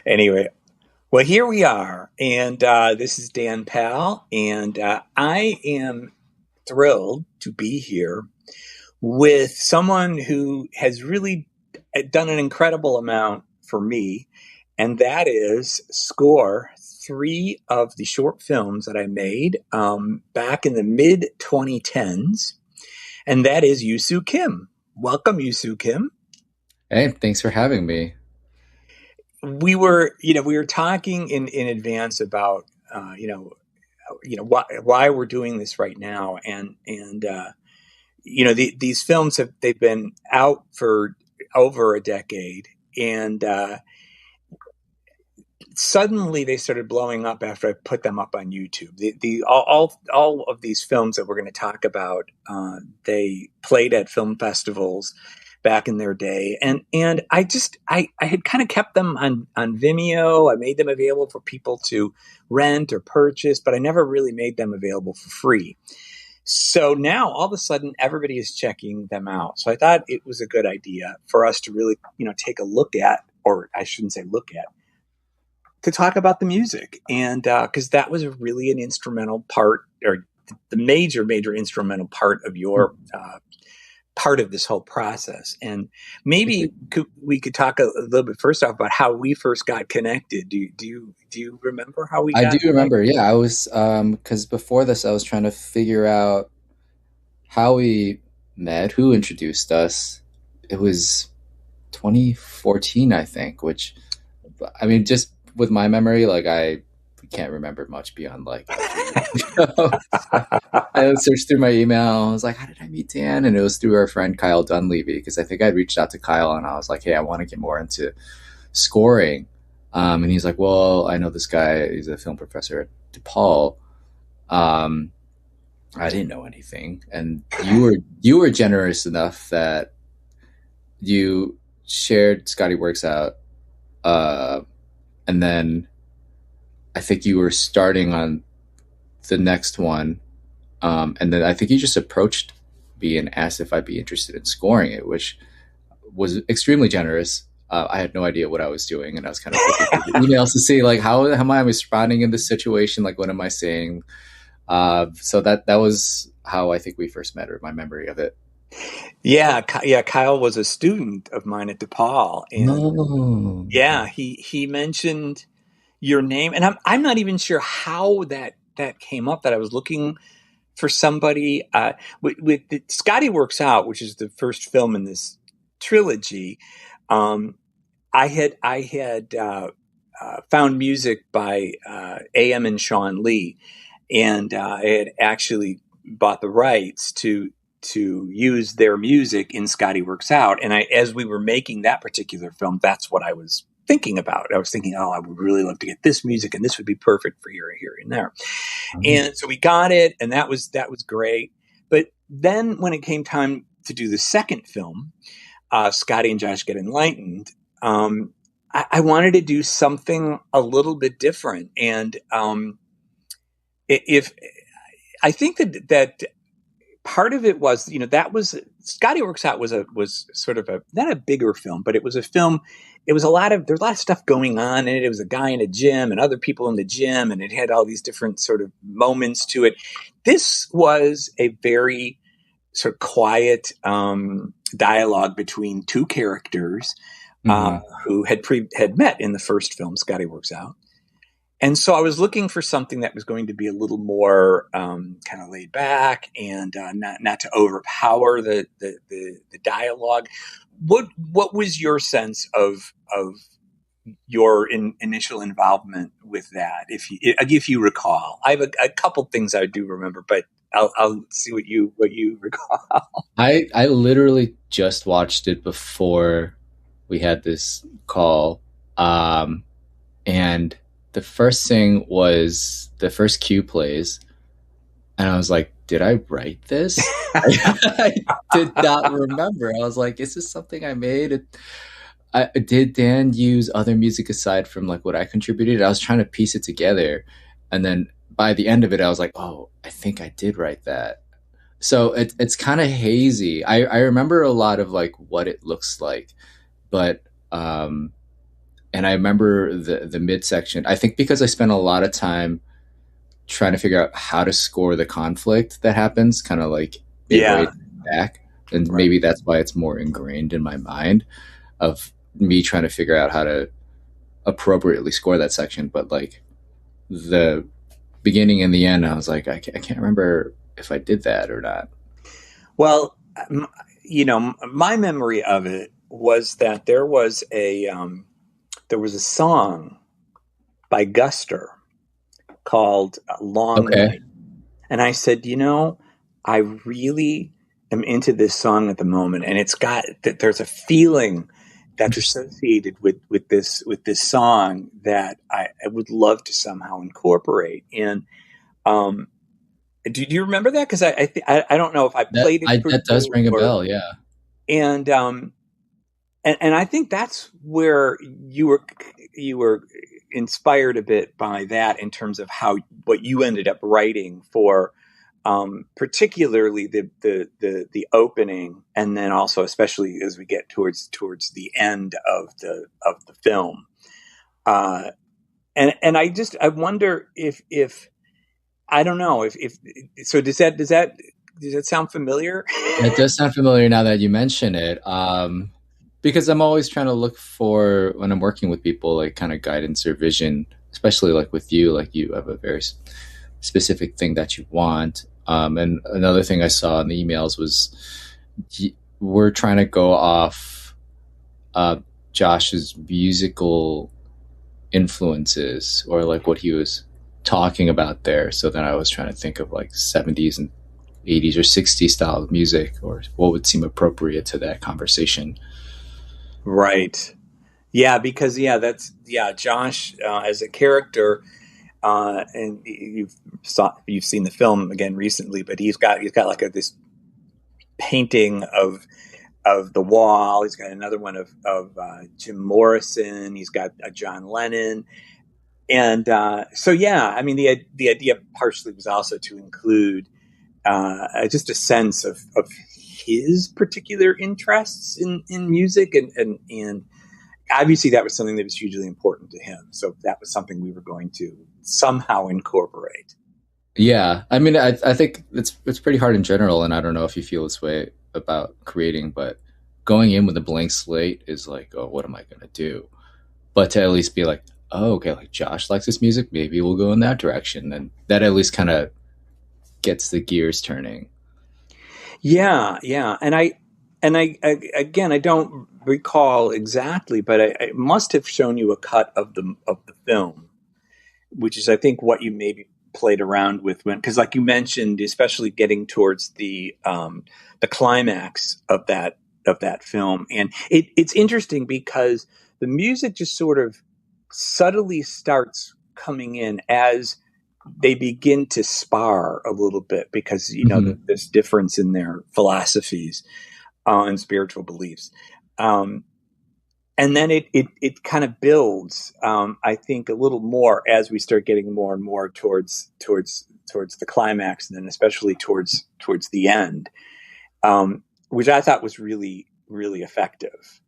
Anyway, well, here we are, and this is Dan Powell, and I am thrilled to be here with someone who has really done an incredible amount for me, and that is score three of the short films that I made back in the mid 2010s, and that is Yusu Kim. Welcome, Yusu Kim. Hey, thanks for having me. We were talking in advance about why we're doing this right now, and these films they've been out for over a decade, and suddenly they started blowing up after I put them up on YouTube. All of these films that we're going to talk about, they played at film festivals back in their day, and I had kind of kept them on Vimeo. I made them available for people to rent or purchase, but I never really made them available for free. So now all of a sudden everybody is checking them out. So I thought it was a good idea for us to really, take a look at, or I shouldn't say look at, to talk about the music. And because that was really an instrumental part, or the major instrumental part of your part of this whole process. And maybe we could talk a little bit first off about how we first got connected. Do you remember how we I got do remember. connected? Yeah, I was because before this, I was trying to figure out how we met, who introduced us. It was 2014, I think. Which, I mean, just with my memory, like I can't remember much beyond like a few years ago. So I searched through my email. I was like, "How did I meet Dan?" And it was through our friend Kyle Dunleavy because I think I'd reached out to Kyle and I was like, "Hey, I want to get more into scoring." And he's like, "Well, I know this guy. He's a film professor at DePaul." Um, I didn't know anything, and you were generous enough that you shared Scotty Works Out, uh, and then I think you were starting on the next one, and then I think you just approached me and asked if I'd be interested in scoring it, which was extremely generous. I had no idea what I was doing, and I was kind of looking through the emails to see like how am I responding in this situation? Like, what am I saying? So that was how I think we first met, or my memory of it. Yeah, yeah. Kyle was a student of mine at DePaul, and No. yeah, he mentioned your name, and I'm not even sure how that came up. That I was looking for somebody with Scotty Works Out, which is the first film in this trilogy. Um, I had found music by AM and Sean Lee, and I had actually bought the rights to use their music in Scotty Works Out. And as we were making that particular film, that's what I was thinking about. I was thinking, oh, I would really love to get this music, and this would be perfect for here, here, and there. And so we got it, and that was great. But then when it came time to do the second film, Scotty and Josh Get Enlightened, I wanted to do something a little bit different. And if I think that part of it was, that was Scotty Works Out was sort of not a bigger film, but it was a film. It was there's a lot of stuff going on in it. It was a guy in a gym and other people in the gym, and it had all these different sort of moments to it. This was a very sort of quiet dialogue between two characters Mm-hmm. who had met in the first film, Scotty Works Out. And so I was looking for something that was going to be a little more kind of laid back and not to overpower the dialogue. What was your sense of your initial involvement with that? If you recall, I have a couple things I do remember, but I'll see what you recall. I literally just watched it before we had this call, and the first thing was the first cue plays, and I was like, "Did I write this?" I did not remember. I was like, "Is this something I made?" Did Dan use other music aside from like what I contributed? I was trying to piece it together, and then by the end of it, I was like, "Oh, I think I did write that." So it's kind of hazy. I remember a lot of like what it looks like, but and I remember the midsection. I think because I spent a lot of time trying to figure out how to score the conflict that happens, kind of like midway Yeah, back, and right. maybe that's why it's more ingrained in my mind of me trying to figure out how to appropriately score that section. But like the beginning and the end, I was like, I can't remember if I did that or not. Well, my memory of it was that there was a song by Guster called "Long Okay. Night," and I said, I really am into this song at the moment, and it's got that. There's a feeling that's Interesting. associated with this song that I would love to somehow incorporate. And um, do you remember that? Because I don't know if I played it for That does you ring a or bell. Yeah. and and I think that's where you were inspired a bit by that in terms of how what you ended up writing for particularly the opening, and then also especially as we get towards the end of the film. Uh, and I wonder if I don't know if so does that sound familiar? That does sound familiar now that you mention it. Because I'm always trying to look for when I'm working with people, like kind of guidance or vision, especially like with you, like you have a very specific thing that you want. And another thing I saw in the emails was we're trying to go off uh, Josh's musical influences or like what he was talking about there. So then I was trying to think of like 70s and 80s or 60s style of music or what would seem appropriate to that conversation. Right. Yeah, because Josh as a character, and you've seen the film again recently, but he's got like this painting of the wall. He's got another one of Jim Morrison. He's got a John Lennon, and so yeah, I mean the idea partially was also to include just a sense of his particular interests in music, and obviously that was something that was hugely important to him. So that was something we were going to somehow incorporate. Yeah, I mean, I think it's pretty hard in general, and I don't know if you feel this way about creating, but going in with a blank slate is like, oh, what am I gonna do? But to at least be like, oh, okay, like Josh likes this music, maybe we'll go in that direction, and that at least kind of gets the gears turning. Yeah, yeah, and I again I don't recall exactly, but I must have shown you a cut of the film, which is I think what you maybe played around with when because like you mentioned, especially getting towards the climax of that film, and it's interesting because the music just sort of subtly starts coming in as they begin to spar a little bit because Hmm. this difference in their philosophies and spiritual beliefs. Um, and then it kind of builds, I think, a little more as we start getting more and more towards the climax, and then especially towards the end, which I thought was really really effective.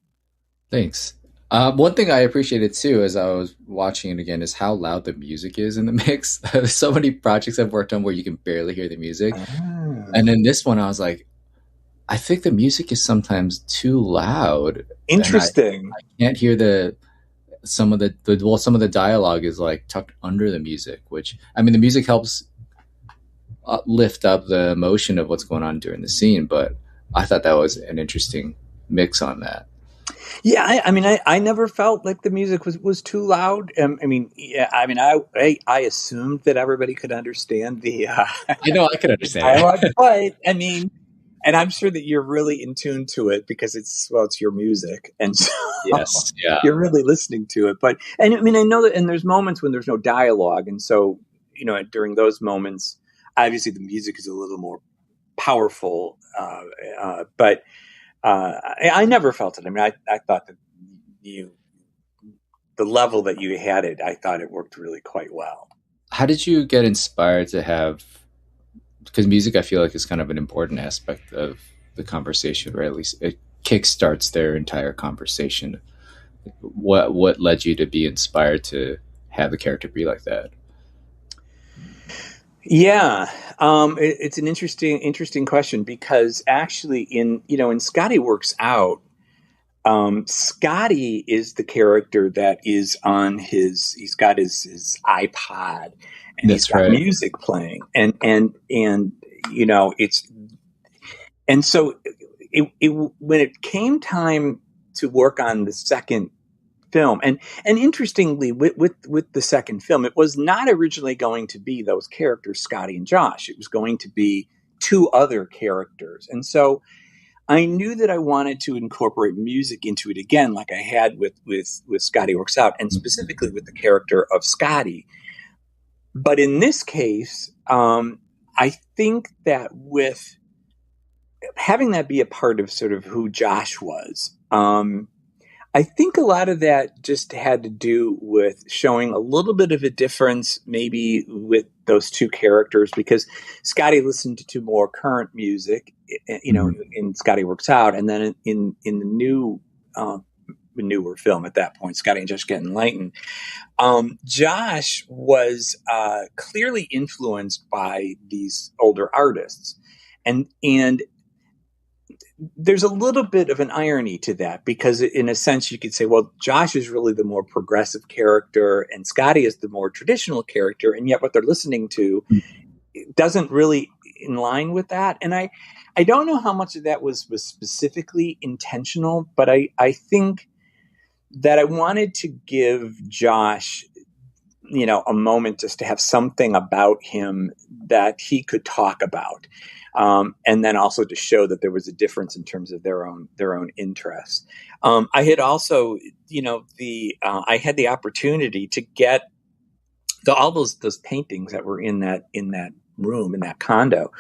Thanks. One thing I appreciated too as I was watching it again is how loud the music is in the mix. There's so many projects I've worked on where you can barely hear the music, and Ah, in this one, I was like, I think the music is sometimes too loud, and interesting. I can't hear the some of the well some of the dialogue is like tucked under the music, which I mean the music helps lift up the emotion of what's going on during the scene, but I thought that was an interesting mix on that. Yeah, I mean, I never felt like the music was too loud. I mean, yeah, I mean, I assumed that everybody could understand the I know I could understand dialogue, it. but I mean, and I'm sure that you're really in tune to it because it's your music, and so Yes, yeah. you're really listening to it. But and I mean, I know that, and there's moments when there's no dialogue, and so during those moments, obviously the music is a little more powerful, but I never felt it. I mean, I thought that you the level that you had it, I thought it worked really quite well. How did you get inspired to have? Because music, I feel like, is kind of an important aspect of the conversation, or at least it kickstarts their entire conversation. What led you to be inspired to have the character be like that? Yeah, it's an interesting question because actually, in Scotty Works Out, Scotty is the character that is on he's got his iPod and he's That's got right. music playing and it's and so when it came time to work on the second film and interestingly with the second film it was not originally going to be those characters Scotty and Josh. It was going to be two other characters, and so I knew that I wanted to incorporate music into it again, like I had with Scotty Works Out, and specifically with the character of Scotty. But in this case, I think that with having that be a part of sort of who Josh was, I think a lot of that just had to do with showing a little bit of a difference, maybe with those two characters, because Scotty listened to more current music, Mhm. in Scotty Works Out, and then in the newer film at that point, Scotty and Josh Get Enlightened. Josh was clearly influenced by these older artists, and there's a little bit of an irony to that because in a sense you could say, well, Josh is really the more progressive character and Scotty is the more traditional character, and yet what they're listening to doesn't really in line with that. And I don't know how much of that was specifically intentional, but I think that I wanted to give Josh a moment just to have something about him that he could talk about, and then also to show that there was a difference in terms of their own interests. I had also, I had the opportunity to get all those paintings that were in that room in that condo.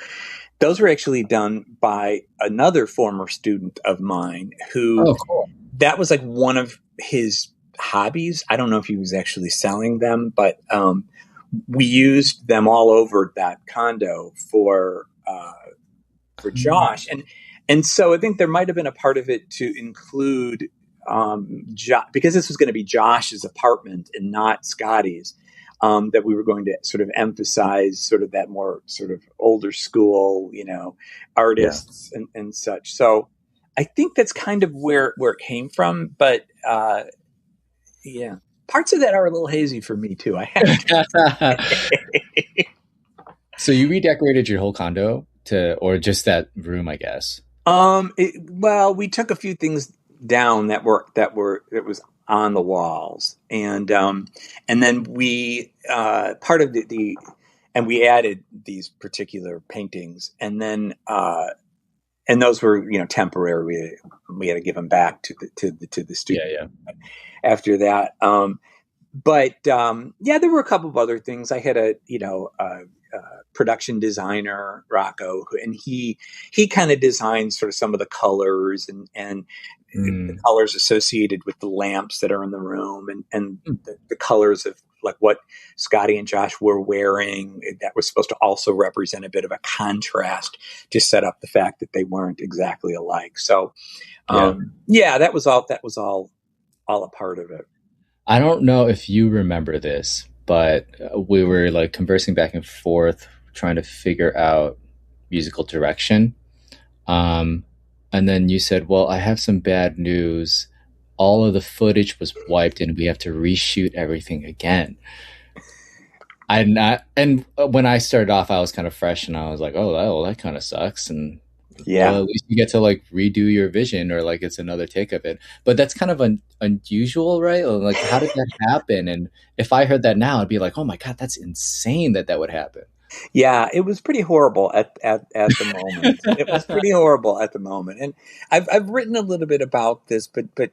Those were actually done by another former student of mine who Oh, cool. that was like one of his hobbies. I don't know if he was actually selling them, but we used them all over that condo for Josh, and so I think there might have been a part of it to include because this was going to be Josh's apartment and not Scotty's. That we were going to sort of emphasize sort of that more sort of older school, Yeah. artists and such. So I think that's kind of where it came from. But yeah, parts of that are a little hazy for me too. I have to say. So you redecorated your whole condo or just that room, I guess. Well, we took a few things down that it was on the walls, and then we part of the and we added these particular paintings, and then and those were temporary. We had to give them back to the Yeah, studio yeah. after that. But yeah, there were a couple of other things. I had a production designer, Rocco, and he kind of designed sort of some of the colors and the Mm. colors associated with the lamps that are in the room and Mm. the colors of like what Scotty and Josh were wearing. That was supposed to also represent a bit of a contrast to set up the fact that they weren't exactly alike. So Yeah. yeah, that was all a part of it. I don't know if you remember this, but we were like conversing back and forth trying to figure out musical direction. Um, and then you said, "Well, I have some bad news. All of the footage was wiped, and we have to reshoot everything again." I not, and when I started off, I was kind of fresh, and I was like, "Oh, that kind of sucks." And well, Yeah. at least you get to like redo your vision, or like it's another take of it. But that's kind of unusual, right? Or, like, how did that happen? And if I heard that now, I'd be like, "Oh my god, that's insane that would happen." Yeah, it was pretty horrible at the moment. It was pretty horrible at the moment, and I've written a little bit about this, but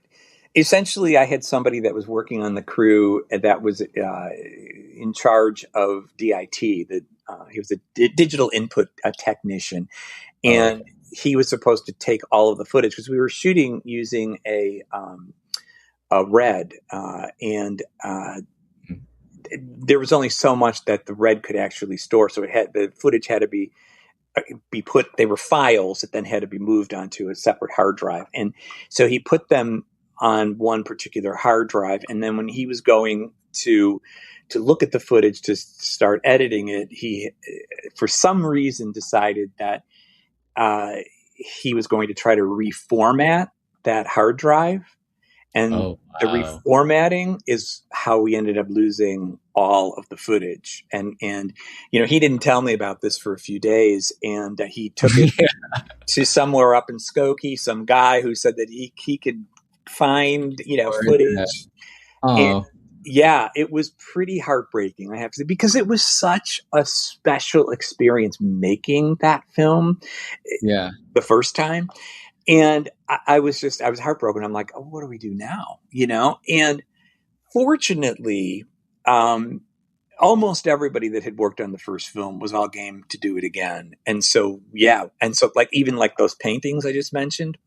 essentially, I had somebody that was working on the crew that was in charge of DIT. That he was a digital input technician, Oh, and okay. he was supposed to take all of the footage because we were shooting using a red and there was only so much that the red could actually store, so the footage had to be put. They were files that then had to be moved onto a separate hard drive, and so he put them on one particular hard drive, and then when he was going to look at the footage to start editing it, he for some reason decided that uh, he was going to try to reformat that hard drive, and Oh the wow. reformatting is how we ended up losing all of the footage. And he didn't tell me about this for a few days, and he took it Yeah. to somewhere up in Skokie, some guy who said that he could find Or internet. footage. And Oh yeah, it was pretty heartbreaking, I have to say, because it was such a special experience making that film yeah. the first time. And I was heartbroken. I'm like, oh, what do we do now? And fortunately, um, almost everybody that had worked on the first film was all game to do it again. And so, yeah. And so, like, even like those paintings I just mentioned,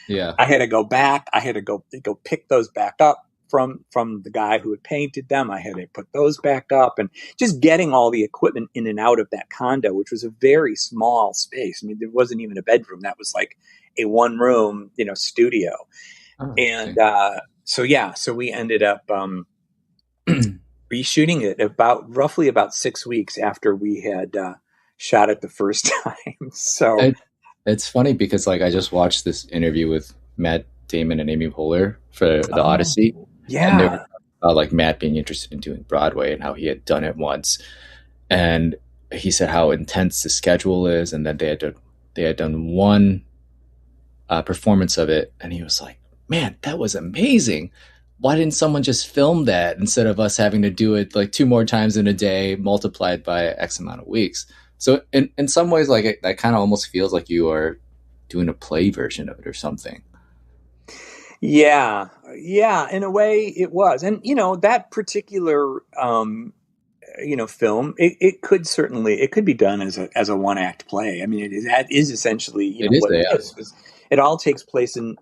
Yeah. I had to go back. I had to go pick those back up from the guy who had painted them. I had to put those back up, and just getting all the equipment in and out of that condo, which was a very small space. I mean, there wasn't even a bedroom. That was like a one room, studio. Oh, And okay. so yeah, so we ended up reshooting it roughly about 6 weeks after we had shot it the first time. So it, it's funny because like I just watched this interview with Matt Damon and Amy Poehler for the oh Odyssey, and they were yeah. talking about like Matt being interested in doing Broadway and how he had done it once, and he said how intense the schedule is, and that they had done one performance of it, and he was like, "Man, that was amazing. Why didn't someone just film that instead of us having to do it like two more times in a day, multiplied by X amount of weeks?" So in some ways, like that kind of almost feels like you are doing a play version of it or something. Yeah, yeah, in a way it was. And that particular film, it could be done as a one act play. I mean, that is essentially, It is, what it yeah, is, 'cause it all takes place in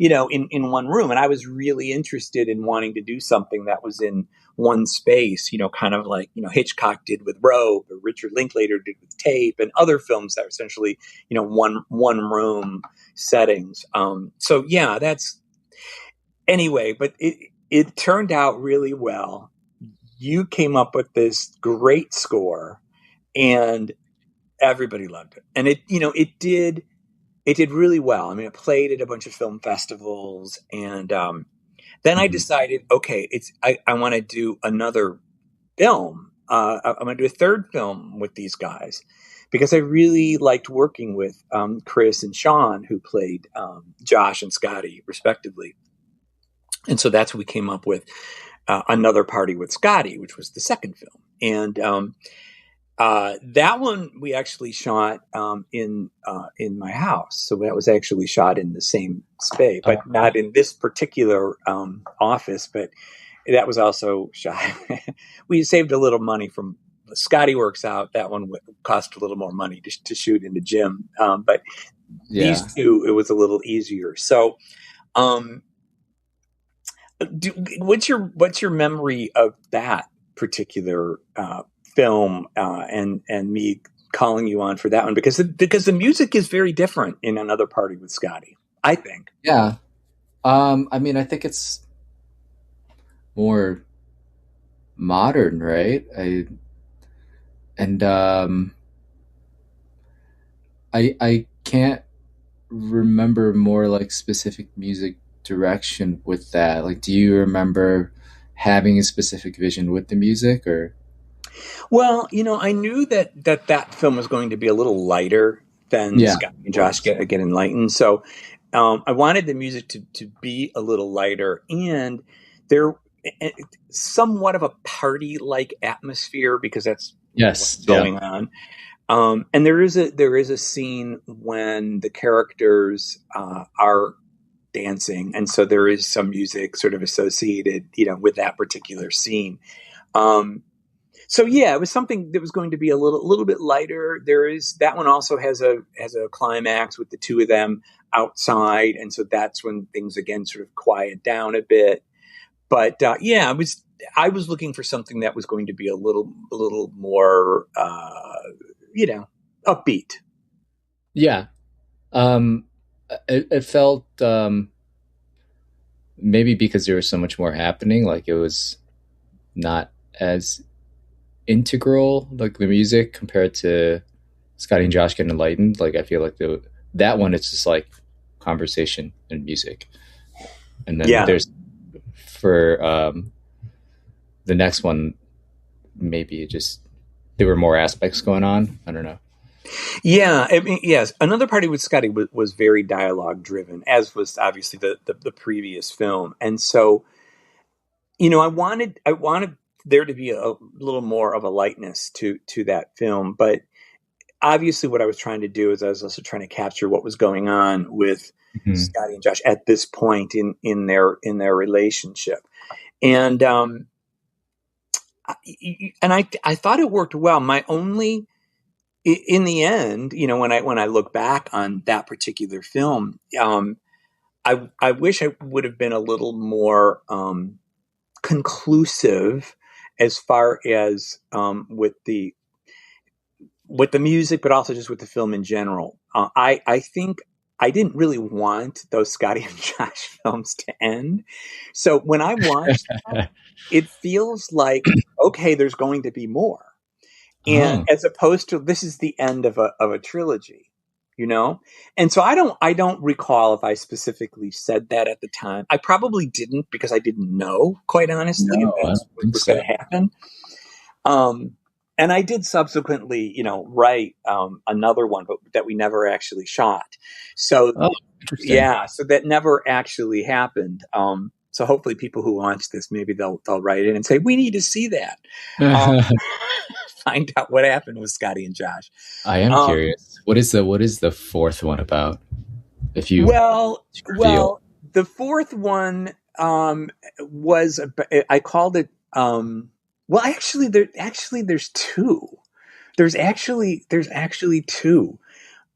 one room. And I was really interested in wanting to do something that was in one space, kind of like, Hitchcock did with Robe, or Richard Linklater did with Tape, and other films that are essentially, one room settings. So yeah, that's anyway, but it turned out really well. You came up with this great score, and everybody loved it. And it did really well. I mean, it played at a bunch of film festivals, and then I hmm decided, okay, I want to do another film. I'm going to do a third film with these guys, because I really liked working with Chris and Sean, who played Josh and Scotty, respectively. And so that's what we came up with, Another Party with Scotty, which was the second film. And that one we actually shot in my house. So that was actually shot in the same space, but not in this particular office. But that was also shot. We saved a little money from Scotty Works Out. That one cost a little more money to shoot in the gym. But these yeah, two, it was a little easier. So. Um, what's your memory of that particular film, and me calling you on for that one, because the music is very different in Another Party with Scotty, I think. yeah. I mean, I think it's more modern, right? And I can't remember more like specific music direction with that. Like, do you remember having a specific vision with the music or? Well, I knew that film was going to be a little lighter than Yeah, Scotty of and Josh course. get enlightened. So I wanted the music to be a little lighter, and there eh, somewhat of a party like atmosphere, because that's Yes. what's Yeah. going on. And there is a scene when the characters are dancing, and so there is some music sort of associated, with that particular scene. Um, so yeah, it was something that was going to be a little bit lighter. There is that one also has a climax with the two of them outside, and so that's when things again sort of quiet down a bit. But yeah, I was looking for something that was going to be a little more you know upbeat. Yeah. It felt maybe because there was so much more happening, like it was not as integral, like the music compared to Scotty and Josh Get Enlightened. Like I feel like that one it's just like conversation and music, and then Yeah. there's for the next one maybe it just there were more aspects going on. I don't know. Yeah, I mean, yes. Another party with Scotty was very dialogue driven, as was obviously the previous film. And so, I wanted there to be a little more of a lightness to that film, but obviously, what I was trying to do is I was also trying to capture what was going on with Mhm. Scotty and Josh at this point in their relationship, and I thought it worked well. My only in the end, when I look back on that particular film, I wish I would have been a little more conclusive as far as with the music, but also just with the film in general. I think I didn't really want those Scotty and Josh films to end. So when I watched that, it feels like, okay, there's going to be more. And Oh as opposed to this is the end of a trilogy, you know? And so I don't recall if I specifically said that at the time. I probably didn't because I didn't know, quite honestly, if no, I that's don't what think was going so. to happen. Um, and I did subsequently, write another one, but that we never actually shot. So Oh, interesting. yeah, so that never actually happened. So hopefully, people who watch this, maybe they'll write in and say we need to see that. Um, find out what happened with Scotty and Josh. I am Um, curious. What is the fourth one about? If you reveal. well, the fourth one was I called it. Well, there's two. There's actually two.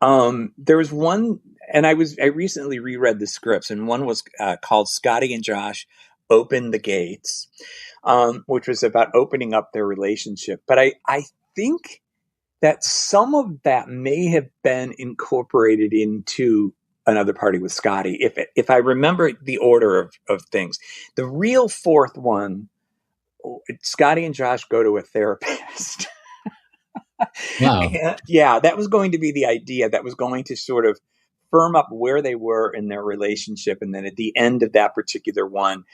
There was one, and I recently reread the scripts, and one was called Scotty and Josh Open the Gates, which was about opening up their relationship. But I think that some of that may have been incorporated into another party with Scotty, if I remember the order of things. The real fourth one, Scotty and Josh go to a therapist. Wow. And, yeah, that was going to be the idea. That was going to sort of firm up where they were in their relationship, and then at the end of that particular one,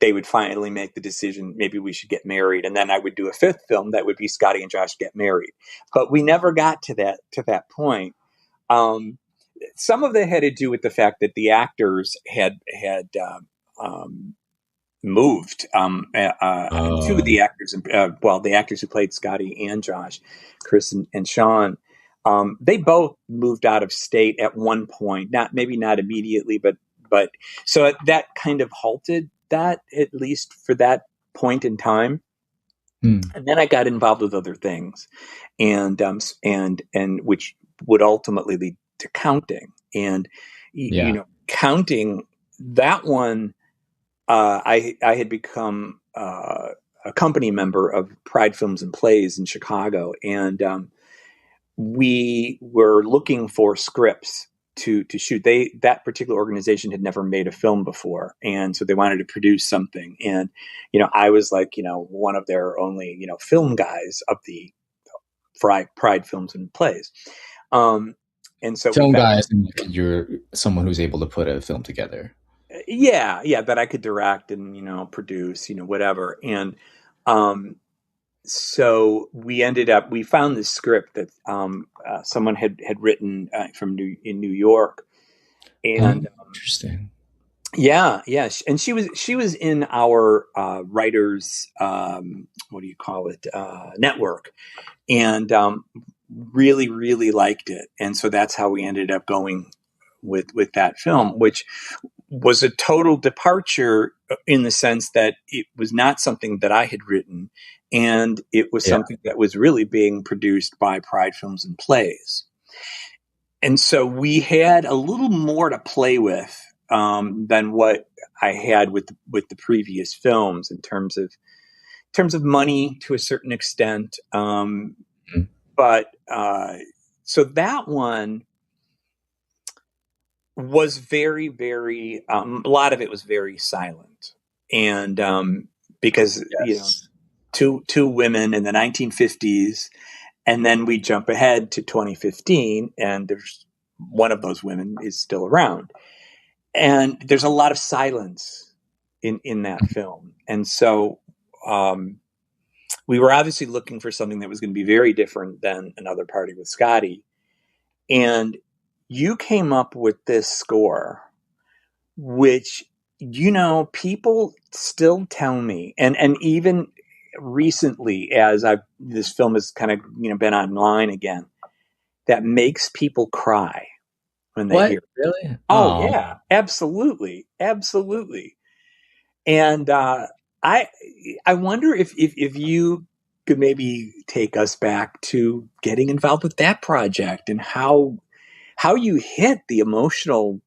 they would finally make the decision, maybe we should get married. And then I would do a fifth film that would be Scotty and Josh get married. But we never got to that point. Um, some of that had to do with the fact that the actors had um, moved. Two of Oh, the actors, the actors who played Scotty and Josh, Chris and Sean, they both moved out of state at one point. Not immediately, but so that kind of halted that, at least for that point in time. hmm. And then I got involved with other things, and which would ultimately lead to counting. And Yeah. counting, that one, I had become a company member of Pride Films and Plays in Chicago, and we were looking for scripts to shoot. That particular organization had never made a film before, and so they wanted to produce something. And I was like, one of their only film guys of the Pride Films and Plays. Um, and so we Film found, guys, and you're someone who's able to put a film together. yeah, that I could direct and produce, whatever. And um, so we found this script that someone had written in New York, Oh, and interesting. yeah, and she was in our writers, what do you call it, network, and really really liked it, and so that's how we ended up going with that film, which was a total departure in the sense that it was not something that I had written, and it was Yeah. something that was really being produced by Pride Films and Plays. And so we had a little more to play with than what I had with the previous films in terms of money to a certain extent. Mhm. But so that one was very, very, a lot of it was very silent. And because, Yes. two women in the 1950s, and then we jump ahead to 2015, and there's one of those women is still around. And there's a lot of silence in that film. And so um, we were obviously looking for something that was going to be very different than Another Party with Scotty. And you came up with this score, which, people still tell me, and even recently, as this film has kind of, been online again, that makes people cry when they hear What? it. Really? Oh Oh. yeah, absolutely, absolutely. And I I wonder if you could maybe take us back to getting involved with that project and how you hit the emotional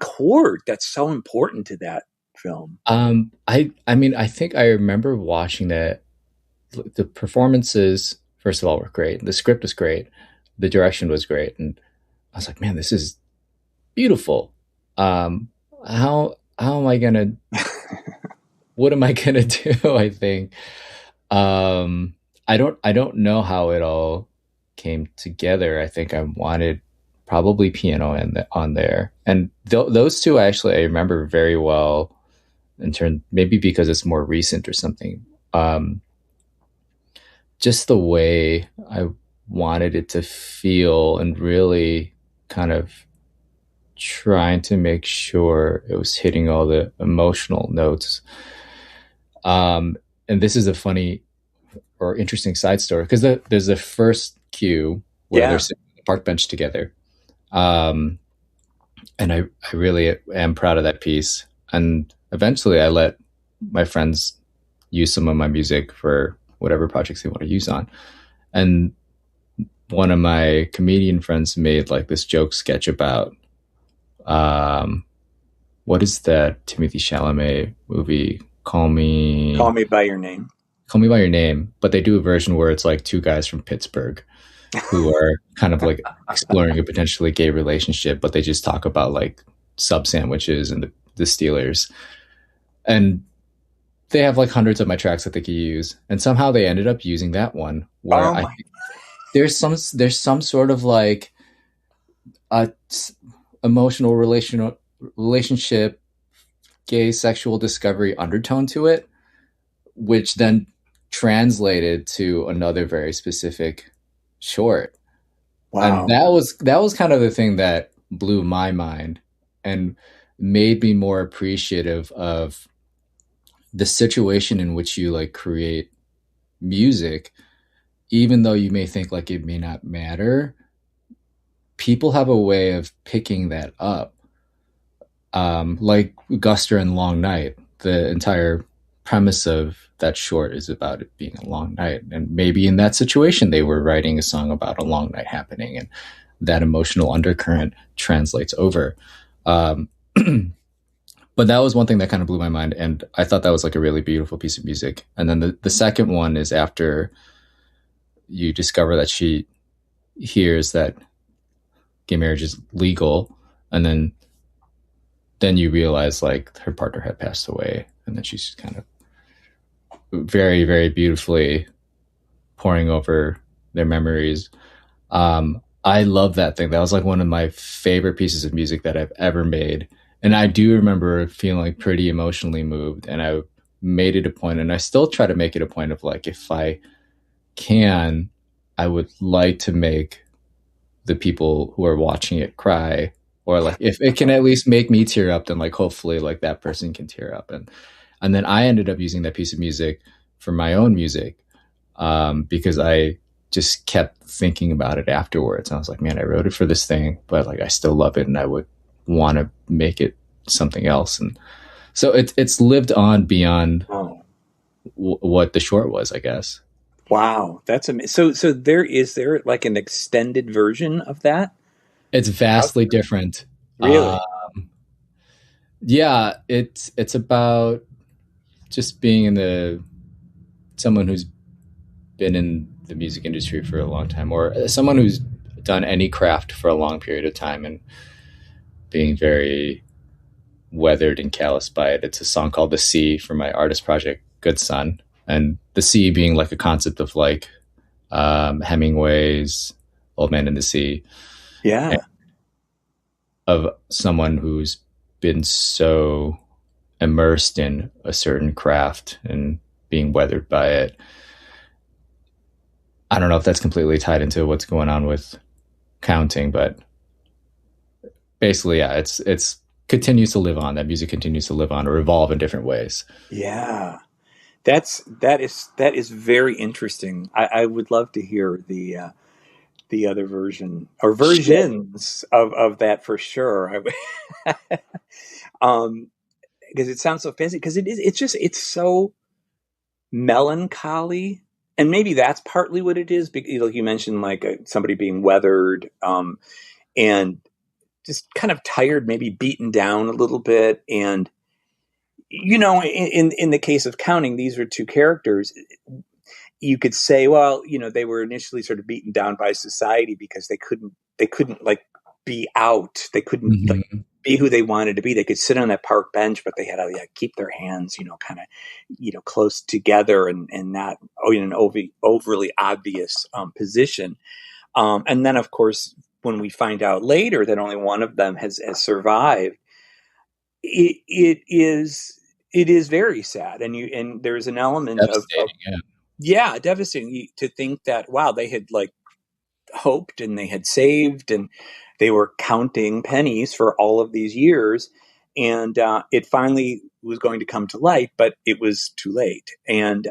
chord that's so important to that film. I mean, I think I remember watching that. The performances, first of all, were great. The script was great. The direction was great, and I was like, man, this is beautiful. Um, how am I gonna? What am I gonna do? I think. I don't know how it all came together. I think I wanted probably piano on there, and those two actually I remember very well. In turn, maybe because it's more recent or something. Um, just the way I wanted it to feel and really kind of trying to make sure it was hitting all the emotional notes. And this is a funny or interesting side story because there's the first cue where they're Yeah. sitting on the park bench together. Um, and I really am proud of that piece. And eventually I let my friends use some of my music for whatever projects they want to use on. And one of my comedian friends made like this joke sketch about um, what is that Timothy Chalamet movie? Call Me by Your Name. Call Me by Your Name. But they do a version where it's like two guys from Pittsburgh who are kind of like exploring a potentially gay relationship, but they just talk about like sub sandwiches and the Steelers. And they have like hundreds of my tracks that they could use. And somehow they ended up using that one where Oh I my. think there's some sort of like a emotional relationship, gay sexual discovery undertone to it, which then translated to another very specific short. And Wow. that was kind of the thing that blew my mind and made me more appreciative of the situation in which you like create music, even though you may think like it may not matter. People have a way of picking that up, like Guster and Long Night. The entire premise of that short is about it being a long night, and maybe in that situation they were writing a song about a long night happening, and that emotional undercurrent translates over. um, but that was one thing that kind of blew my mind, and I thought that was like a really beautiful piece of music. And then the second one is after you discover that she hears that gay marriage is legal, and then you realize like her partner had passed away, and then she's kind of very, very beautifully pouring over their memories. I love that thing. That was like one of my favorite pieces of music that I've ever made. And I do remember feeling like pretty emotionally moved. And I made it a point, and I still try to make it a point of like, if I can, I would like to make the people who are watching it cry, or like if it can at least make me tear up, then like hopefully like that person can tear up. And then I ended up using that piece of music for my own music, because I just kept thinking about it afterwards. And I was like, man, I wrote it for this thing, but like I still love it, and I would want to make it something else. And so it's lived on beyond Oh. what the short was, I guess. Wow. That's amazing. So there like an extended version of that It's out vastly there? different. Uh, Really? yeah, it's about just being in the someone who's been in the music industry for a long time, or someone who's done any craft for a long period of time, and being very weathered and calloused by it. It's a song called "The Sea" for my artist project, Good Son, and the sea being like a concept of like Hemingway's Old Man in the Sea, and Yeah. of someone who's been so immersed in a certain craft and being weathered by it. I don't know if that's completely tied into what's going on with counting, but basically, yeah, it's continues to live on. That music continues to live on or evolve in different ways. Yeah. That is very interesting. I would love to hear the other version or Sure. versions of that for sure. um, because it sounds so fancy. Because it's so melancholy, and maybe that's partly what it is. Like you mentioned, like somebody being weathered, and just kind of tired, maybe beaten down a little bit, and in the case of counting, these are two characters. You could say, well, they were initially sort of beaten down by society because they couldn't like be out. They couldn't like Hmm. be who they wanted to be. They could sit on that park bench, but they had to keep their hands, kind of, close together and not in an overly obvious position. And then, of course, when we find out later that only one of them has survived, it is very sad, and there's an element of Devastating. Yeah. yeah, devastating to think that wow, they had like hoped and they had saved and they were counting pennies for all of these years, and it finally was going to come to light, but it was too late. And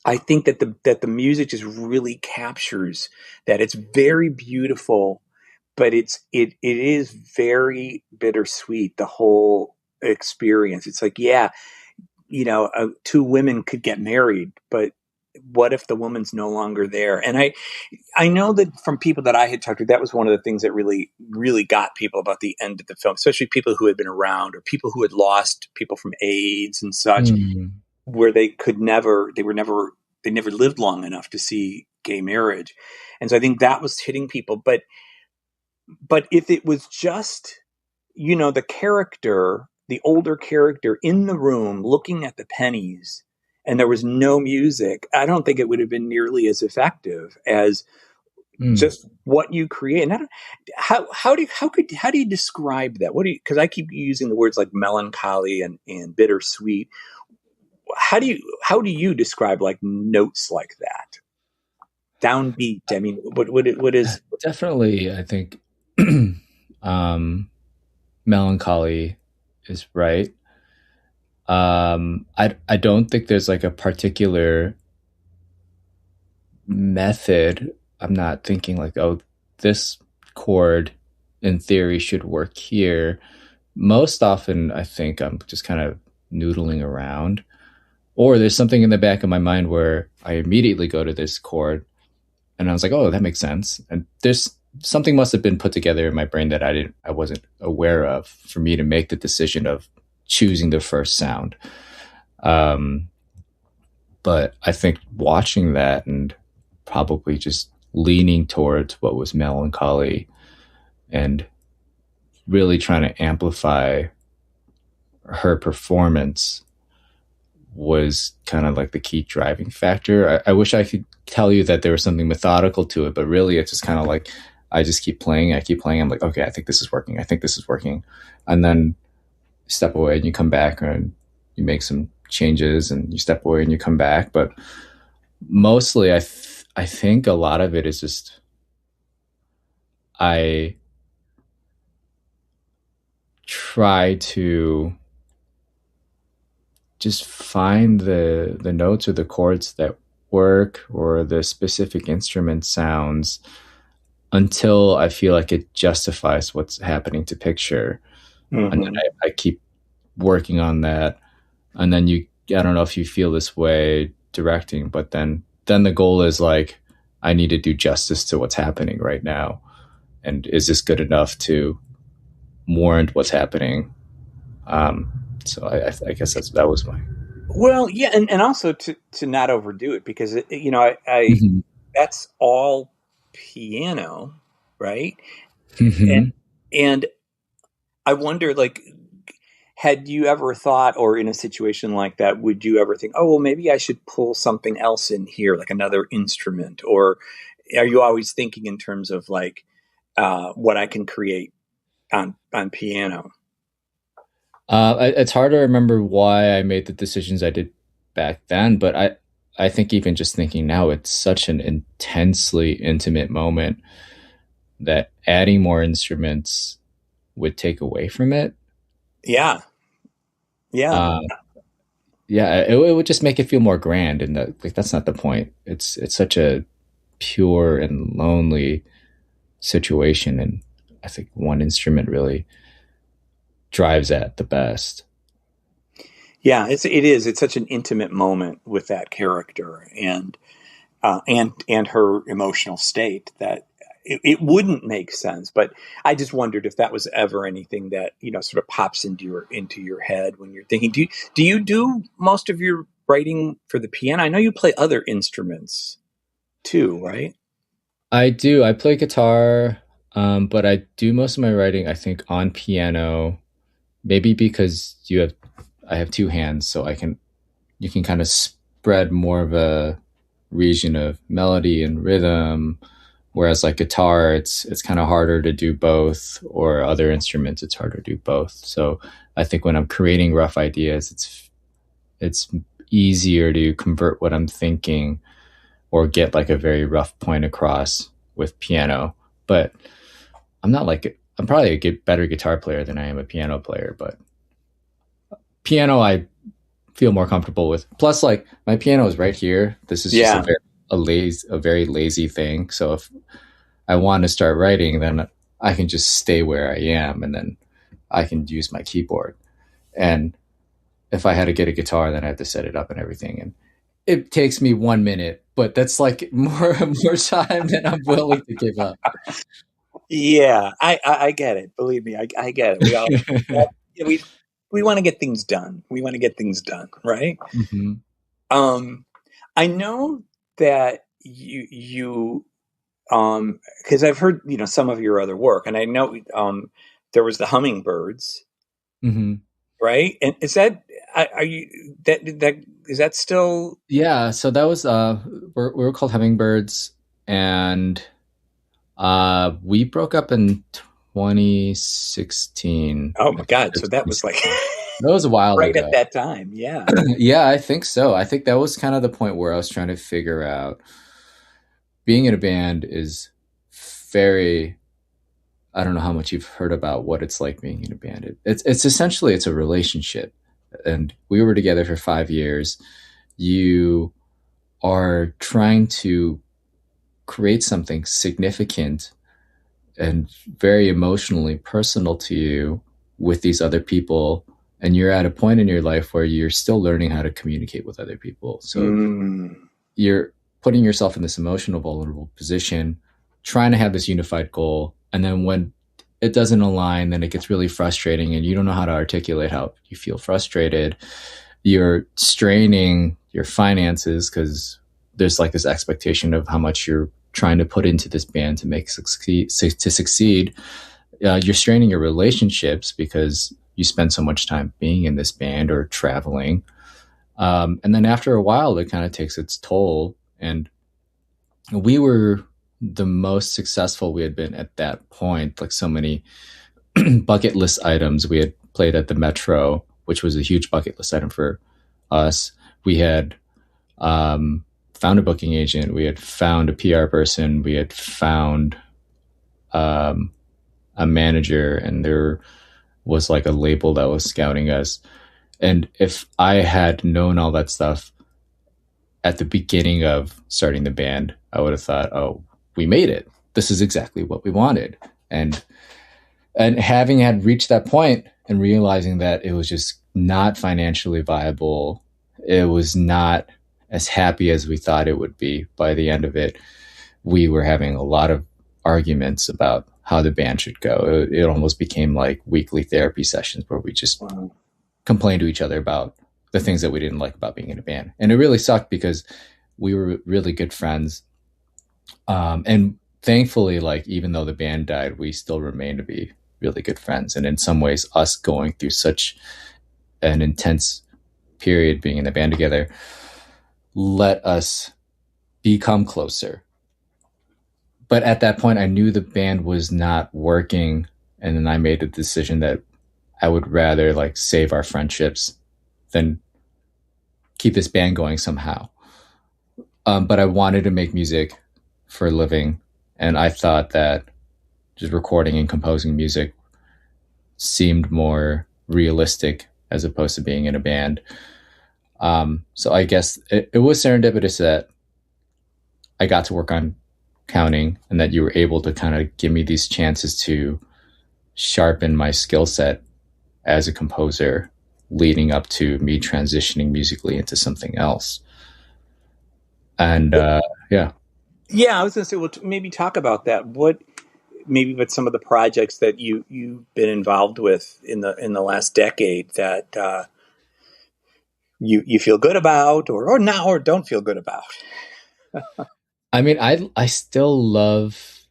I think that the music just really captures that. It's very beautiful, but it is very bittersweet. The whole experience. It's like, yeah, two women could get married, but what if the woman's no longer there? And I know that from people that I had talked to, that was one of the things that really, really got people about the end of the film, especially people who had been around or people who had lost people from AIDS and such, Mm. where they never lived long enough to see gay marriage. And so I think that was hitting people. But if it was just, the older character in the room looking at the pennies and there was no music, I don't think it would have been nearly as effective as Mm. just what you create. And I don't, how do you describe that? Because I keep using the words like melancholy and bittersweet. How do you describe like notes like that? Downbeat. I mean, what is? Definitely, I think um, melancholy is right. I don't think there's like a particular method. I'm not thinking like, oh, this chord in theory should work here. Most often, I think I'm just kind of noodling around, or there's something in the back of my mind where I immediately go to this chord, and I was like, oh, that makes sense. And there's something must have been put together in my brain that I wasn't aware of for me to make the decision of choosing the first sound. Um, but I think watching that and probably just leaning towards what was melancholy and really trying to amplify her performance was kind of like the key driving factor. I wish I could tell you that there was something methodical to it, but really it's just kind of like I just keep playing. I keep playing. I'm like, okay, I think this is working. I think this is working. And then step away and you come back and you make some changes and you step away and you come back. But mostly I think a lot of it is just I try to just find the notes or the chords that work or the specific instrument sounds until I feel like it justifies what's happening to picture. And Mhm. then I keep working on that. And then I don't know if you feel this way directing, but then the goal is like, I need to do justice to what's happening right now. And is this good enough to warrant what's happening? Um, so I guess that was my. Well, yeah, and also to not overdo it because I Mhm. that's all piano, right? And Mhm. And I wonder, like, had you ever thought, or in a situation like that, would you ever think, oh, well, maybe I should pull something else in here, like another instrument? Or are you always thinking in terms of like what I can create on piano? It's hard to remember why I made the decisions I did back then, but I think even just thinking now, it's such an intensely intimate moment that adding more instruments would take away from it. Yeah, yeah, Um, yeah, it would just make it feel more grand, and like that's not the point. It's such a pure and lonely situation, and I think one instrument really drives at the best. yeah. It is. It's such an intimate moment with that character, and her emotional state that it wouldn't make sense. But I just wondered if that was ever anything that sort of pops into your head when you're thinking. Do you do most of your writing for the piano? I know you play other instruments too, right? I do. I play guitar, but I do most of my writing, I think, on piano. Maybe because I have two hands, so you can kind of spread more of a region of melody and rhythm. Whereas like guitar, it's kind of harder to do both, or other instruments, it's harder to do both. So I think when I'm creating rough ideas, it's easier to convert what I'm thinking or get like a very rough point across with piano. But I'm probably a better guitar player than I am a piano player, but piano I feel more comfortable with. Plus, like my piano is right here. This is just Yeah. a very lazy thing. So if I want to start writing, then I can just stay where I am, and then I can use my keyboard. And if I had to get a guitar, then I have to set it up and everything. And it takes me 1 minute, but that's like more time than I'm willing to give up. Yeah, I get it. Believe me, I get it. We want to get things done. We want to get things done, right? Hmm. Um, I know that you because I've heard some of your other work, and I know there was the hummingbirds, Hmm. right? And are you that is that still? Yeah, so that was we were called Hummingbirds, and we broke up in 2016. Oh my God! So that was like 2016. That was a while right at ago. that time. Yeah. Yeah, I think so. I think that was kind of the point where I was trying to figure out being in a band is very, I don't know how much you've heard about what it's like being in a band. It's essentially it's a relationship, and we were together for 5 years. You are trying to create something significant and very emotionally personal to you with these other people, and you're at a point in your life where you're still learning how to communicate with other people. So Mm. you're putting yourself in this emotional vulnerable position, trying to have this unified goal, and then when it doesn't align, then it gets really frustrating, and you don't know how to articulate how you feel frustrated. You're straining your finances because there's like this expectation of how much you're trying to put into this band to succeed. You're straining your relationships because you spend so much time being in this band or traveling. And then after a while, it kind of takes its toll. And we were the most successful we had been at that point. Like so many bucket list items. We had played at the Metro, which was a huge bucket list item for us. We had found a booking agent. We had found a PR person. We had found um, a manager, and there was like a label that was scouting us. And if I had known all that stuff at the beginning of starting the band, I would have thought, oh, we made it. This is exactly what we wanted. And having had reached that point and realizing that it was just not financially viable, it was not as happy as we thought it would be by the end of it. We were having a lot of arguments about how the band should go. It almost became like weekly therapy sessions where we just Wow. complained to each other about the things that we didn't like about being in a band. And it really sucked because we were really good friends. And thankfully, like, even though the band died, we still remained to be really good friends. And in some ways, us going through such an intense period being in the band together let us become closer. But at that point, I knew the band was not working. And then I made the decision that I would rather like save our friendships than keep this band going somehow. But I wanted to make music for a living. And I thought that just recording and composing music seemed more realistic as opposed to being in a band. So I guess it was serendipitous that I got to work on counting and that you were able to kind of give me these chances to sharpen my skill set as a composer leading up to me transitioning musically into something else. And yeah. Yeah, I was going to say, well, maybe talk about that. What maybe with some of the projects that you've been involved with in the last decade that you feel good about, or now, or don't feel good about. I mean, I still love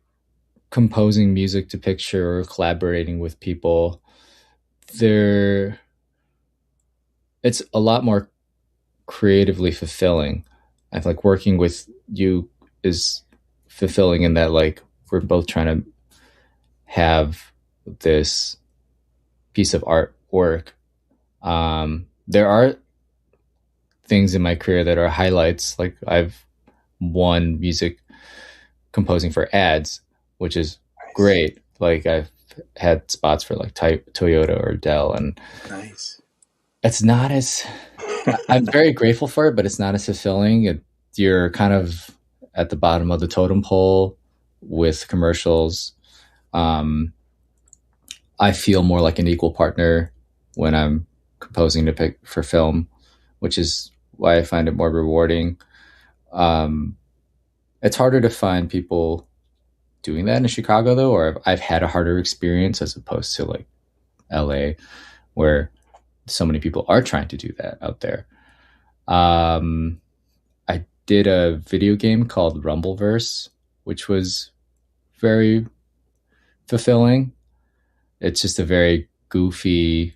composing music to picture or collaborating with people. There, it's a lot more creatively fulfilling. I feel like working with you is fulfilling in that like we're both trying to have this piece of artwork. There are things in my career that are highlights. Like I've won music composing for ads, which is Nice. great. Like I've had spots for like Toyota or Dell, and Nice. it's not as I'm very grateful for it, but it's not as fulfilling. You're kind of at the bottom of the totem pole with commercials. Um, I feel more like an equal partner when I'm composing to pick for film, which is why I find it more rewarding. Um, it's harder to find people doing that in Chicago, though, or I've had a harder experience as opposed to like LA, where so many people are trying to do that out there. Um, I did a video game called Rumbleverse, which was very fulfilling. It's just a very goofy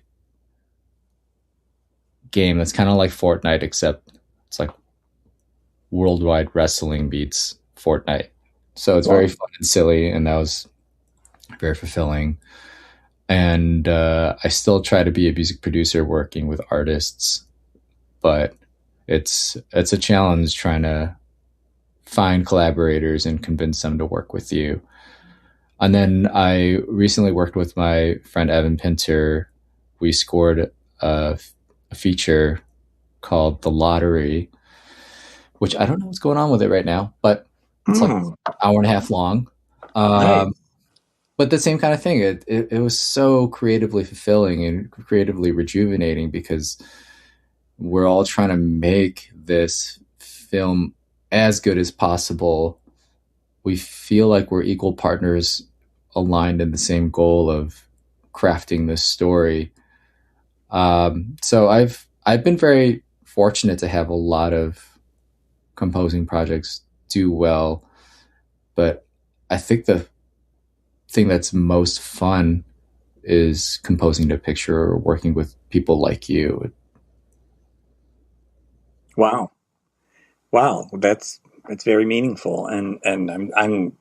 game that's kind of like Fortnite, except it's like worldwide wrestling beats Fortnite. So it's very Wow. fun and silly, and that was very fulfilling. And I still try to be a music producer working with artists, but it's a challenge trying to find collaborators and convince them to work with you. And then I recently worked with my friend Evan Pinter. We scored a, a feature called The Lottery, which I don't know what's going on with it right now, but it's like Hmm. an hour and a half long. Nice. But the same kind of thing. It was so creatively fulfilling and creatively rejuvenating because we're all trying to make this film as good as possible. We feel like we're equal partners aligned in the same goal of crafting this story. So I've been very fortunate to have a lot of composing projects do well, but I think the thing that's most fun is composing to picture or working with people like you. Wow. Wow. That's very meaningful, and I'm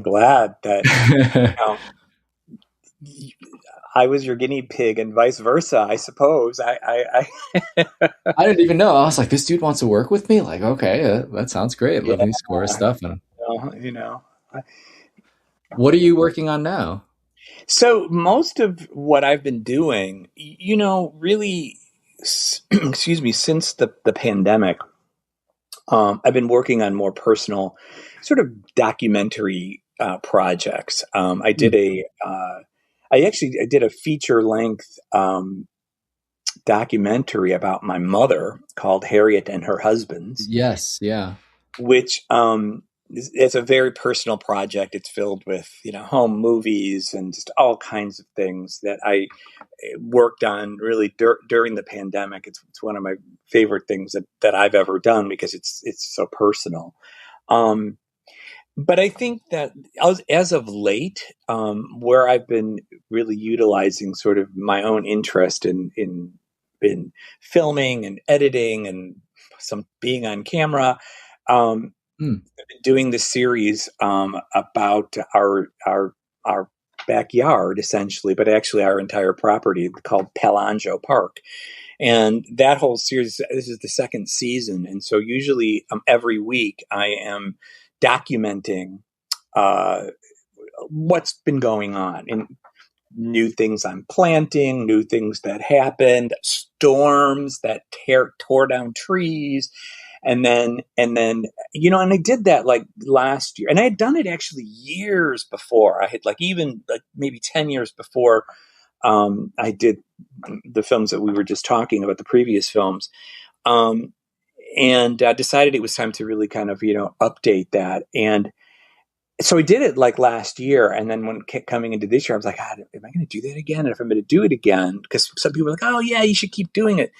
glad that you know, I was your guinea pig and vice versa. I suppose. I I didn't even know. I was like, this dude wants to work with me. Like, okay, that sounds great. Let yeah. me score his stuff. And You know. what are you working on now? So most of what I've been doing, really, excuse me, since the pandemic, I've been working on more personal, sort of documentary projects. I did a feature length documentary about my mother called Harriet and Her Husbands, Yes, yeah. which it's a very personal project. It's filled with home movies and just all kinds of things that I worked on really during the pandemic. It's one of my favorite things that I've ever done because it's so personal. Um, But I think that as of late, where I've been really utilizing sort of my own interest in filming and editing and some being on camera, um, Hmm. doing this series about our backyard essentially, but actually our entire property called Palanjo Park. And that whole series, this is the second season, and so usually every week I am documenting uh, what's been going on and new things I'm planting, new things that happened, storms that tore down trees, and then and I did that like last year, and I had done it actually years before. I had like even like maybe 10 years before I did the films that we were just talking about, the previous films, um, and decided it was time to really kind of update that. And so I did it like last year, and then when coming into this year, I was like, God, am I going to do that again? And if I'm going to do it again, because some people were like, oh yeah, you should keep doing it.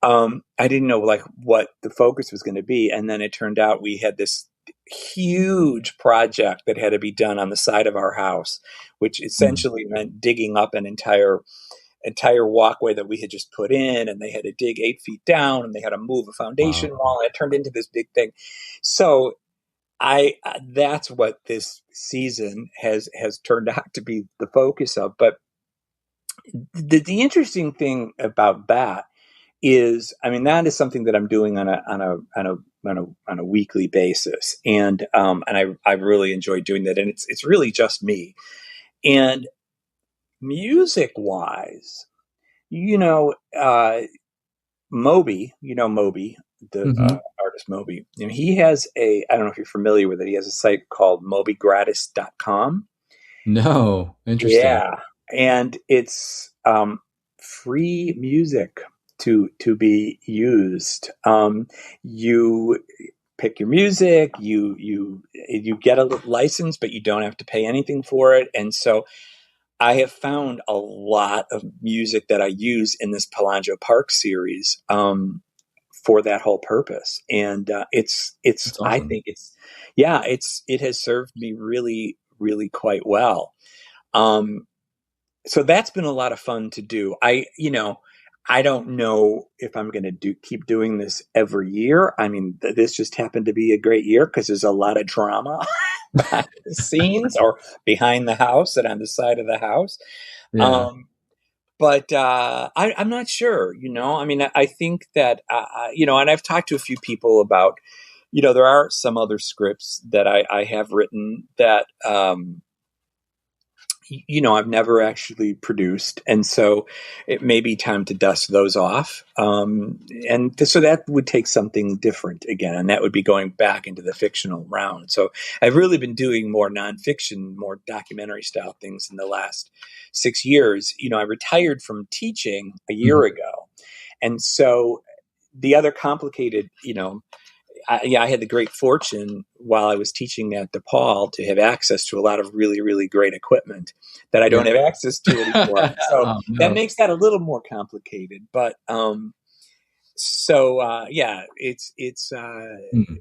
I didn't know like what the focus was going to be, and then it turned out we had this huge project that had to be done on the side of our house, which Hmm. essentially meant digging up an entire walkway that we had just put in, and they had to dig 8 feet down, and they had to move a foundation Wow. wall. And it turned into this big thing. So I that's what this season has turned out to be the focus of. But the interesting thing about that is, I mean, that is something that I'm doing on a weekly basis, and I really enjoy doing that, and it's really just me. And music wise, you know, uh, Moby, Moby, the Hmm. artist Moby, he has I don't know if you're familiar with it. He has a site called mobygratis.com. No, interesting. Yeah, and it's free music to be used. You pick your music, you get a license, but you don't have to pay anything for it. And so I have found a lot of music that I use in this Palanjo Park series for that whole purpose, and it's That's I awesome. think it has served me really really quite well. Um, so that's been a lot of fun to do. I don't know if I'm going to keep doing this every year. I mean, this just happened to be a great year because there's a lot of drama behind the scenes or behind the house and on the side of the house. Yeah. Um, but I'm not sure. I mean, I think that and I've talked to a few people about. There are some other scripts that I have written that I've never actually produced, and so it may be time to dust those off. So that would take something different again, and that would be going back into the fictional round. So I've really been doing more nonfiction, more documentary style things in the last 6 years. I retired from teaching a year Mhm. ago, and so the other complicated, I had the great fortune while I was teaching at DePaul to have access to a lot of really, really great equipment that I don't Yeah. have access to anymore. So Oh that no. makes that a little more complicated. But yeah, Hmm.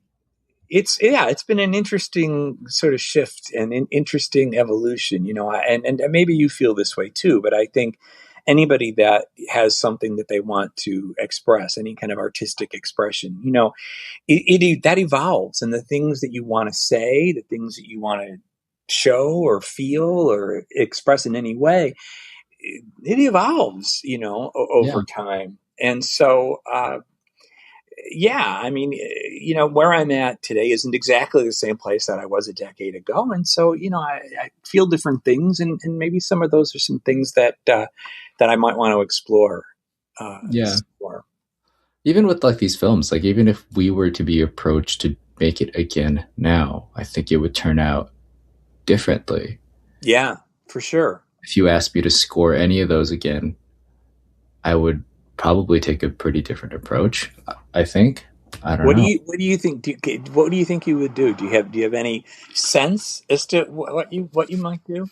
it's been an interesting sort of shift and an interesting evolution. And maybe you feel this way too. But I think anybody that has something that they want to express, any kind of artistic expression, that evolves, and the things that you want to say, the things that you want to show or feel or express in any way, it evolves, over Yeah. time. And so, yeah, I mean, where I'm at today isn't exactly the same place that I was a decade ago. And so, I feel different things, and maybe some of those are some things that I might want to explore Yeah. some more. Even with like these films, like even if we were to be approached to make it again now, I think it would turn out differently. Yeah, for sure. If you asked me to score any of those again, I would probably take a pretty different approach. I think. I don't know. What do you think? What do you think you would do? Do you have any sense as to what you might do?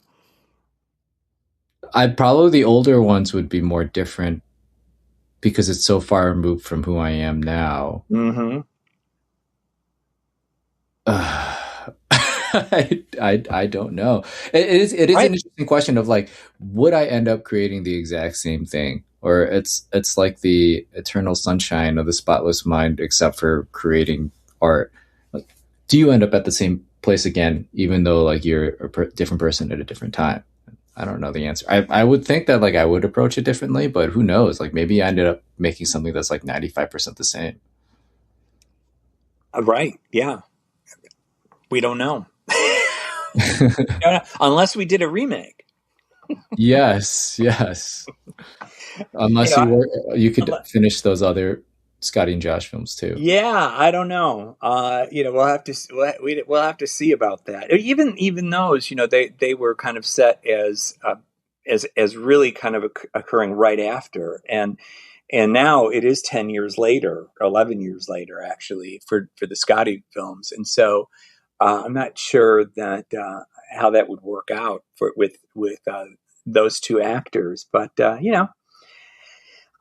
I probably the older ones would be more different because it's so far removed from who I am now. Mm-hmm. I don't know. It is an Right. interesting question of like, would I end up creating the exact same thing? Or it's like the eternal sunshine of the spotless mind, except for creating art. Like, do you end up at the same place again, even though like you're a different person at a different time? I don't know the answer. I would think that like I would approach it differently, but who knows? Like maybe I ended up making something that's like 95% the same. Right. Yeah. We don't know. Unless we did a remake. Yes, yes. You Unless know, you were, you could unless, finish those other Scotty and Josh films too. yeah, I don't know. We'll have to we'll have to see about that. Even those, they were kind of set as really kind of occurring right after, and now it is 10 years later, or 11 years later, actually, for the Scotty films, and so I'm not sure that how that would work out with those two actors, but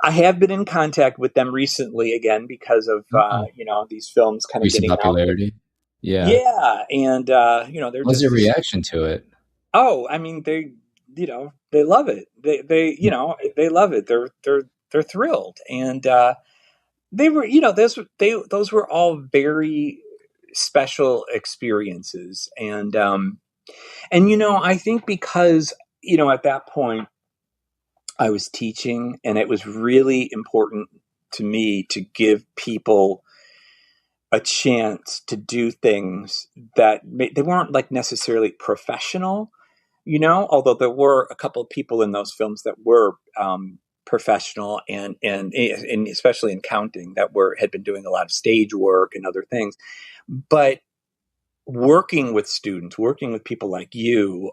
I have been in contact with them recently again because of Oh, these films kind of recent getting out there. popularity. Yeah. Yeah, and they're What's just your this. reaction to it? Oh, I mean, they love it. They love it. They're thrilled, and they were those were all very special experiences, and I think because at that point I was teaching, and it was really important to me to give people a chance to do things that they weren't like necessarily professional, although there were a couple of people in those films that were professional, and especially in counting, that were had been doing a lot of stage work and other things. But working with students, working with people like you,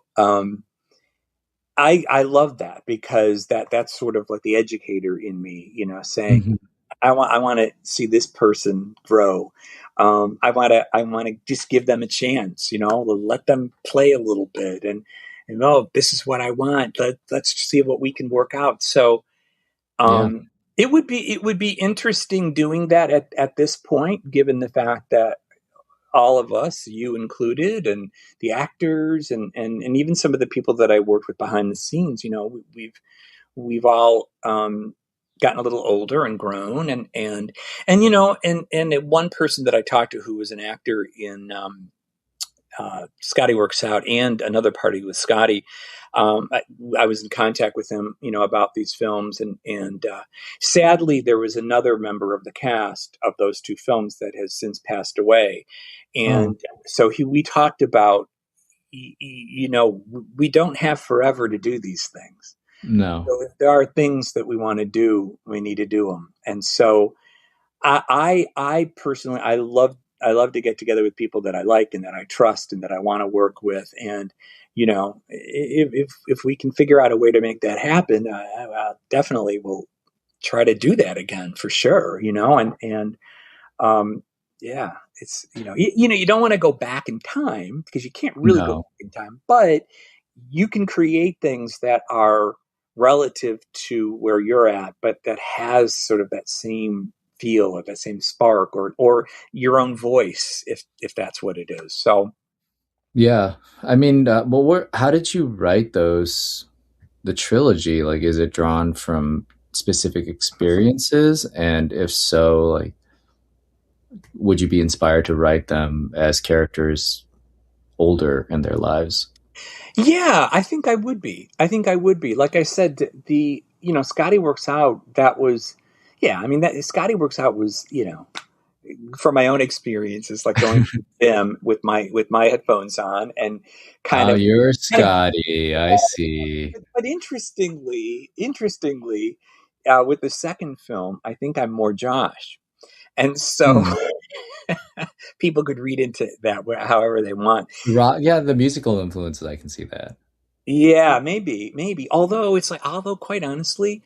I love that, because that's sort of like the educator in me, saying Mhm. I want to see this person grow. I want to just give them a chance, let them play a little bit, and oh, this is what I want. Let's see what we can work out. So Yeah. it would be interesting doing that at this point, given the fact that all of us, you included, and the actors, and even some of the people that I worked with behind the scenes, we've all gotten a little older and grown, and one person that I talked to, who was an actor in Scotty Works Out, and another party with Scotty. I was in contact with him, about these films, and sadly, there was another member of the cast of those two films that has since passed away, Oh, and so we talked about, we don't have forever to do these things. no. So if there are things that we want to do, we need to do them. And so I personally, I love to get together with people that I like and that I trust and that I want to work with. And if we can figure out a way to make that happen, I definitely will try to do that again for sure. And um, yeah, it's you don't want to go back in time, because you can't really go No. back in time, but you can create things that are relative to where you're at, but that has sort of that same feel, or that same spark, or your own voice, if that's what it is. So Yeah. I mean, well, how did you write the trilogy? Like, is it drawn from specific experiences? And if so, like, would you be inspired to write them as characters older in their lives? yeah, I think I would be. Like I said, the Scotty Works Out, that was, yeah, I mean, that Scotty Works Out was, from my own experiences, like going through them with my headphones on, and kind Oh, of you're kind of Scotty. I see. but interestingly, with the second film, I think I'm more Josh, and so Hmm. people could read into that however they want. Rock, yeah, the musical influences, I can see that. Yeah, maybe. Although quite honestly,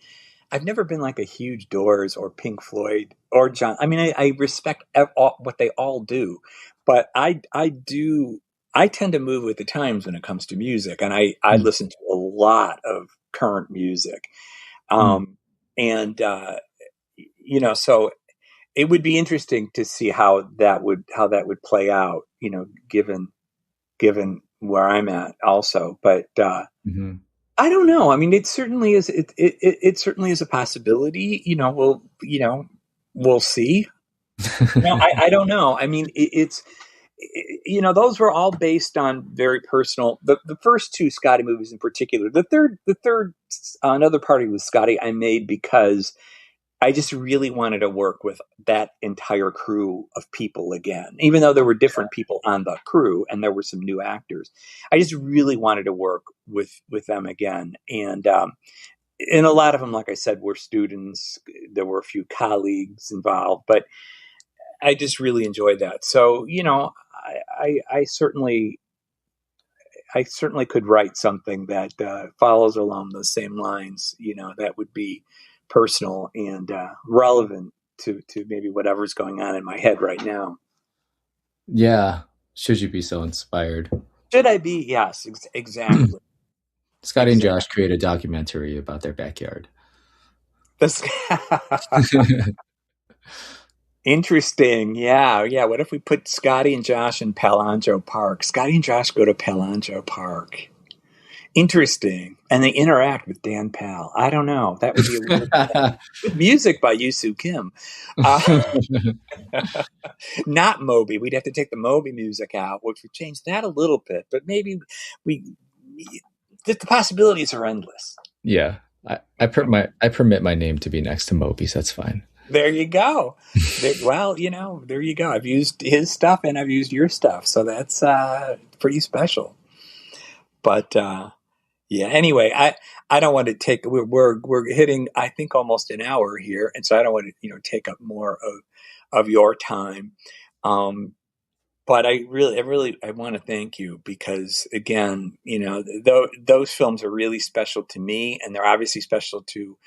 I've never been like a huge Doors or Pink Floyd or John. I mean, I respect what they all do, but I do. I tend to move with the times when it comes to music, and I Mm, listen to a lot of current music. mm. Um, and so it would be interesting to see how that would play out. Given. given where I'm at also. But Hmm. I don't know. I mean, it certainly is. It certainly is a possibility. We'll see. No, I don't know. I mean, those were all based on very personal. The first two Scotty movies in particular. The third, Another Party with Scotty, I made because I just really wanted to work with that entire crew of people again. Even though there were different people on the crew and there were some new actors, I just really wanted to work with them again. And a lot of them, like I said, were students. There were a few colleagues involved, but I just really enjoyed that. So, I certainly could write something that follows along those same lines. That would be personal and relevant to maybe whatever's going on in my head right now. Yeah. Should you be so inspired? Should I be? Yes, exactly. Scotty and Exactly. Josh create a documentary about their backyard. This, interesting. Yeah, yeah. What if we put Scotty and Josh in Palangio Park? Scotty and Josh go to Palangio Park. Interesting. And they interact with Dan Pal. I don't know. That would be a weird thing. With music by Yusu Kim. Uh, Not Moby. We'd have to take the Moby music out, which would change that a little bit. But maybe we the possibilities are endless. Yeah. I permit my name to be next to Moby's. That's fine. There you go. There you go. I've used his stuff and I've used your stuff. So that's pretty special. But yeah, anyway, I don't want to take we're hitting I think almost an hour here, and so I don't want to take up more of your time. Um, but I want to thank you because again, those films are really special to me, and they're obviously special to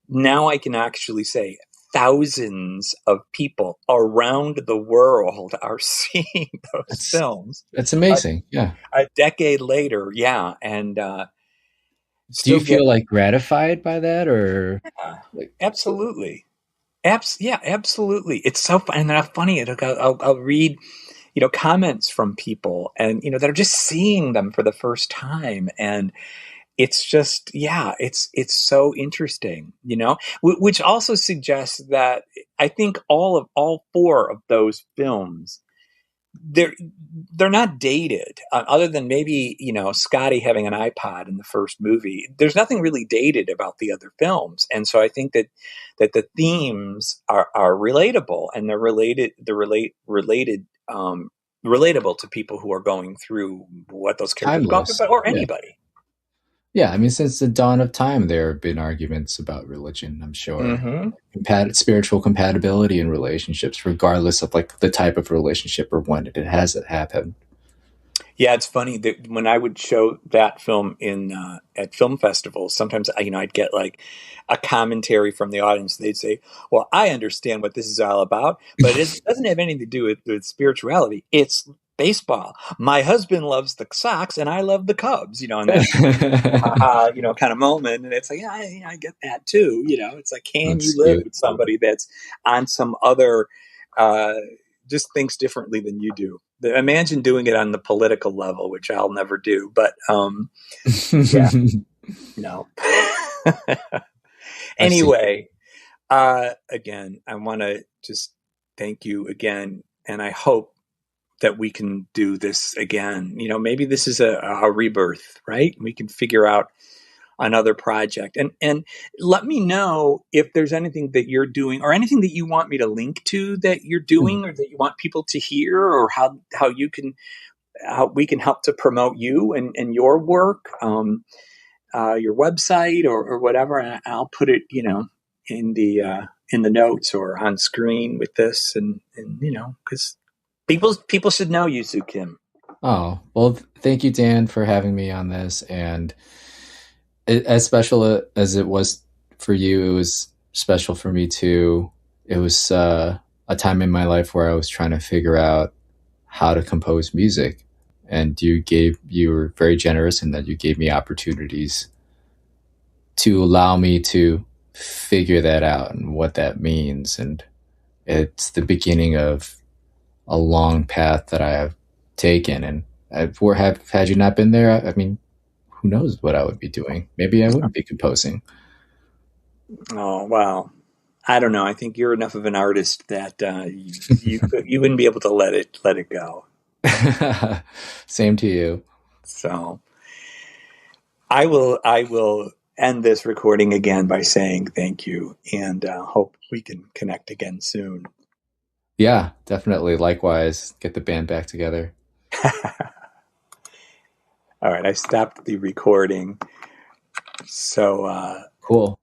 now I can actually say thousands of people around the world are seeing those That's films that's a, amazing. Yeah. a decade later. Yeah, and Do you still get feel like gratified by that or yeah, like absolutely. Yeah, absolutely. It's so fun. And funny. I'll read, comments from people and, that are just seeing them for the first time. And it's just, yeah, it's so interesting, which also suggests that I think all four of those films, they're they're not dated other than maybe Scotty having an iPod in the first movie. There's nothing really dated about the other films, and so I think that the themes are relatable and relatable to people who are going through what those characters have gone through, timeless? or Yeah. anybody. Yeah, I mean, since the dawn of time, there have been arguments about religion, I'm sure. Hmm. Spiritual compatibility in relationships, regardless of like the type of relationship or when it has it happen. Yeah, it's funny that when I would show that film in at film festivals, sometimes I'd get like a commentary from the audience. They'd say, "Well, I understand what this is all about, but it doesn't have anything to do with spirituality. It's baseball. My husband loves the Sox, and I love the Cubs." And that kind of moment. And it's like, yeah, I get that too. It's like, can you That's live cute. with somebody that's on some other, uh, just thinks differently than you do? Imagine doing it on the political level, which I'll never do. But yeah, no. I see. Anyway, again, I want to just thank you again, and I hope that we can do this again. Maybe this is a rebirth, right? We can figure out another project, and let me know if there's anything that you're doing or anything that you want me to link to that you're Hmm. doing or that you want people to hear, or how we can help to promote you and your work, your website or whatever. And I'll put it, in the notes or on screen with this, and because people should know Yusu Kim. Oh, well, thank you, Dan, for having me on this. And as special as it was for you, it was special for me too. It was a time in my life where I was trying to figure out how to compose music. And you were very generous in that you gave me opportunities to allow me to figure that out and what that means. And it's the beginning of a long path that I have taken. And Had you not been there, I mean, who knows what I would be doing? Maybe I wouldn't be composing. Oh, well, I don't know. I think you're enough of an artist that you wouldn't be able to let it go. Same to you. So I will end this recording again by saying thank you and hope we can connect again soon. Yeah, definitely. Likewise, get the band back together. All right, I stopped the recording. So Cool.